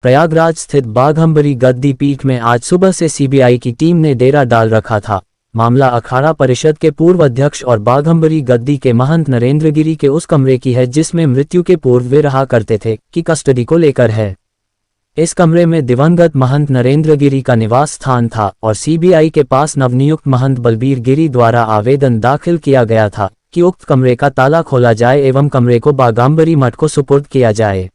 प्रयागराज स्थित बाघम्बरी गद्दी पीठ में आज सुबह से सीबीआई की टीम ने डेरा डाल रखा था। मामला अखाड़ा परिषद के पूर्व अध्यक्ष और बाघम्बरी गद्दी के महंत नरेंद्र गिरी के उस कमरे की है जिसमें मृत्यु के पूर्व वे रहा करते थे की कस्टडी को लेकर है। इस कमरे में दिवंगत महंत नरेंद्र गिरी का निवास स्थान था और सीबीआई के पास नवनियुक्त महंत बलबीर गिरी द्वारा आवेदन दाखिल किया गया था कि उक्त कमरे का ताला खोला जाए एवं कमरे को बाघम्बरी मठ को सुपुर्द किया जाए,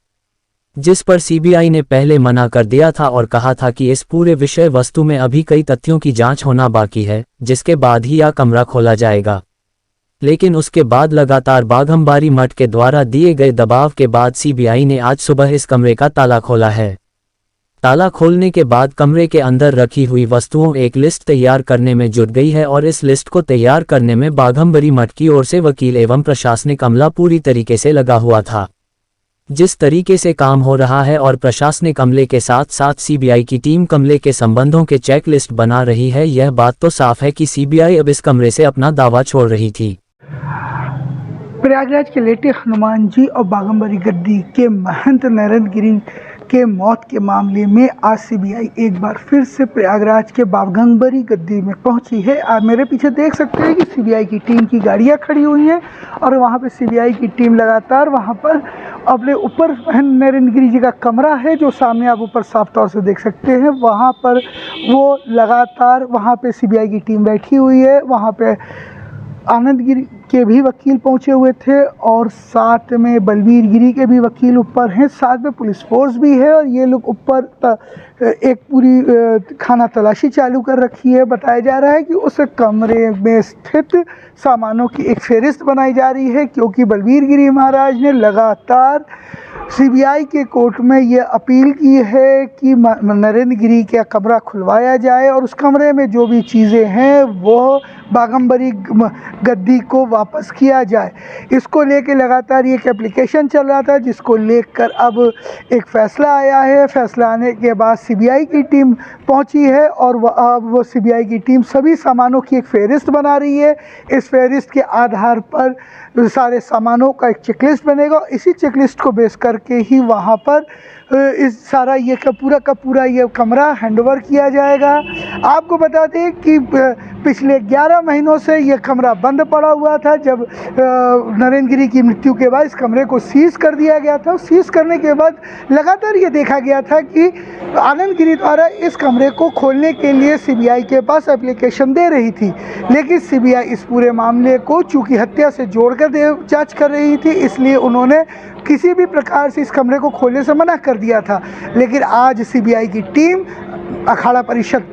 जिस पर सीबीआई ने पहले मना कर दिया था और कहा था कि इस पूरे विषय वस्तु में अभी कई तथ्यों की जांच होना बाकी है, जिसके बाद ही यह कमरा खोला जाएगा। लेकिन उसके बाद लगातार बाघम्बरी मठ के द्वारा दिए गए दबाव के बाद सीबीआई ने आज सुबह इस कमरे का ताला खोला है। ताला खोलने के बाद कमरे के अंदर रखी हुई वस्तुओं एक लिस्ट तैयार करने में जुट गई है और इस लिस्ट को तैयार करने में बाघम्बरी मठ की ओर से वकील एवं प्रशासनिक अमला पूरी तरीके से लगा हुआ था। जिस तरीके से काम हो रहा है और प्रशासनिक अमले के साथ साथ सीबीआई की टीम कमरे के संबंधों के चेकलिस्ट बना रही है, यह बात तो साफ है कि सीबीआई अब इस कमरे से अपना दावा छोड़ रही थी। प्रयागराज के लेटे हनुमान जी और बाघम्बरी गद्दी के महंत नरेंद्र गिरी के मौत के मामले में आज सीबीआई एक बार फिर से प्रयागराज के बाघम्बरी गद्दी में पहुंची है। आप मेरे पीछे देख सकते हैं कि सीबीआई की टीम की गाड़ियां खड़ी हुई हैं और वहां पे सीबीआई की टीम लगातार वहां पर अपने ऊपर नरेंद्र गिरी जी का कमरा है जो सामने आप ऊपर साफ तौर से देख सकते हैं, वहां पर वो लगातार वहां पे सीबीआई की टीम बैठी हुई है। वहां पे आनंद गिरी के भी वकील पहुंचे हुए थे और साथ में बलबीर गिरी के भी वकील ऊपर हैं, साथ में पुलिस फोर्स भी है और ये लोग ऊपर एक पूरी खाना तलाशी चालू कर रखी है। बताया जा रहा है कि उस कमरे में स्थित सामानों की एक फहरिस्त बनाई जा रही है, क्योंकि बलबीर गिरी महाराज ने लगातार सीबीआई के कोर्ट में ये अपील की है कि नरेंद्र गिरी का कमरा खुलवाया जाए और उस कमरे में जो भी चीज़ें हैं वो बाघम्बरी गद्दी को वापस किया जाए। इसको लेके लगातार ये एक एप्लीकेशन चल रहा था जिसको लेकर अब एक फ़ैसला आया है। फैसला आने के बाद सीबीआई की टीम पहुंची है और अब वो सीबीआई की टीम सभी सामानों की एक फहरिस्त बना रही है। इस फहरिस्त के आधार पर सारे सामानों का एक चेकलिस्ट बनेगा। इसी चेकलिस्ट को बेस करके ही वहाँ पर इस सारा ये का पूरा ये कमरा हैंडओवर किया जाएगा। आपको बता दें कि पिछले 11 महीनों से ये कमरा बंद पड़ा हुआ था। जब नरेंद्र गिरी की मृत्यु के बाद इस कमरे को सीज कर दिया गया था। सीज करने के बाद लगातार ये देखा गया था कि आनंद गिरी द्वारा इस कमरे को खोलने के लिए सीबीआई के पास एप्लीकेशन दे रही थी, लेकिन सीबीआई इस पूरे मामले को चूंकि हत्या से जोड़कर जांच कर रही थी, इसलिए उन्होंने किसी भी प्रकार से इस कमरे को खोलने से मना कर दिया था। लेकिन आज सीबीआई की टीम अखाड़ा परिषद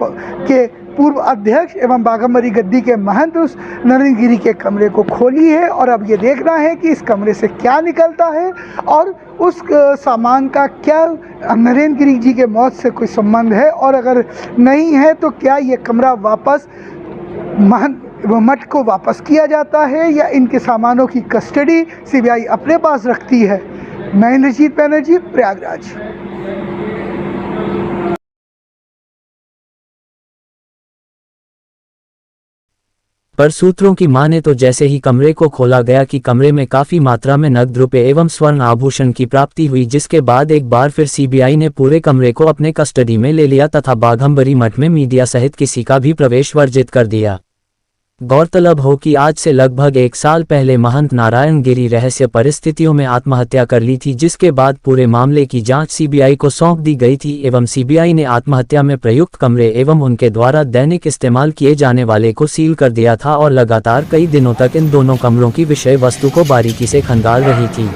के पूर्व अध्यक्ष एवं बाघम्बरी गद्दी के महंत उस नरेंद्र गिरी के कमरे को खोली है और अब ये देखना है कि इस कमरे से क्या निकलता है और उस सामान का क्या नरेंद्र गिरी जी के मौत से कोई संबंध है, और अगर नहीं है तो क्या ये कमरा वापस मठ को वापस किया जाता है या इनके सामानों की कस्टडी सीबीआई अपने पास रखती है। मैं इंद्रजीत बैनर्जी, प्रयागराज। पर सूत्रों की माने तो जैसे ही कमरे को खोला गया कि कमरे में काफी मात्रा में नकद रुपए एवं स्वर्ण आभूषण की प्राप्ति हुई, जिसके बाद एक बार फिर सीबीआई ने पूरे कमरे को अपने कस्टडी में ले लिया तथा बाघम्बरी मठ में मीडिया सहित किसी का भी प्रवेश वर्जित कर दिया। गौरतलब हो कि आज से लगभग 1 साल पहले महंत नारायण गिरी रहस्य परिस्थितियों में आत्महत्या कर ली थी, जिसके बाद पूरे मामले की जांच सीबीआई को सौंप दी गई थी एवं सीबीआई ने आत्महत्या में प्रयुक्त कमरे एवं उनके द्वारा दैनिक इस्तेमाल किए जाने वाले को सील कर दिया था और लगातार कई दिनों तक इन दोनों कमरों की विषय वस्तु को बारीकी से खंगाल रही थी।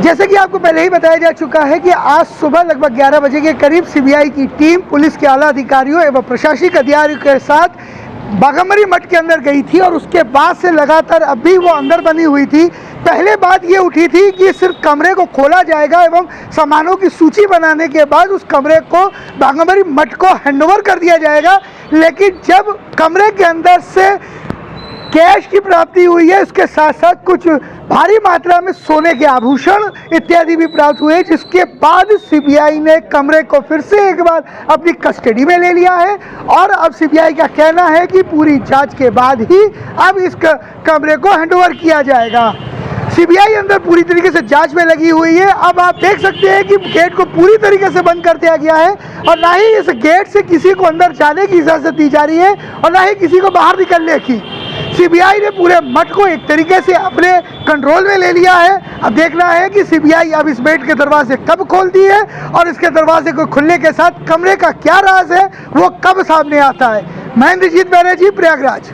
जैसे कि आपको पहले ही बताया जा चुका है कि आज सुबह लगभग 11 बजे के करीब सीबीआई की टीम पुलिस के आला अधिकारियों एवं प्रशासनिक अधिकारियों के साथ बाघंबरी मठ के अंदर गई थी और उसके बाद से लगातार अभी वो अंदर बनी हुई थी। पहले बात ये उठी थी कि सिर्फ कमरे को खोला जाएगा एवं सामानों की सूची बनाने के बाद उस कमरे को बाघंबरी मठ को हैंडओवर कर दिया जाएगा, लेकिन जब कमरे के अंदर से कैश की प्राप्ति हुई है, इसके साथ साथ कुछ भारी मात्रा में सोने के आभूषण इत्यादि भी प्राप्त हुए, जिसके बाद सीबीआई ने कमरे को फिर से एक बार अपनी कस्टडी में ले लिया है। और अब सीबीआई का कहना है कि पूरी जांच के बाद ही अब इस कमरे को हैंडओवर किया जाएगा। सीबीआई अंदर पूरी तरीके से जांच में लगी हुई है। अब आप देख सकते हैं कि गेट को पूरी तरीके से बंद कर दिया गया है और ना ही इस गेट से किसी को अंदर जाने की इजाज़त दी जा रही है और ना ही किसी को बाहर निकलने की। सीबीआई ने पूरे मठ को एक तरीके से अपने कंट्रोल में ले लिया है। अब देखना है कि सीबीआई अब इस बेड के दरवाजे कब खोलती है और इसके दरवाजे को खुलने के साथ कमरे का क्या राज है वो कब सामने आता है। मैं इंद्रजीत बैनर्जी, प्रयागराज।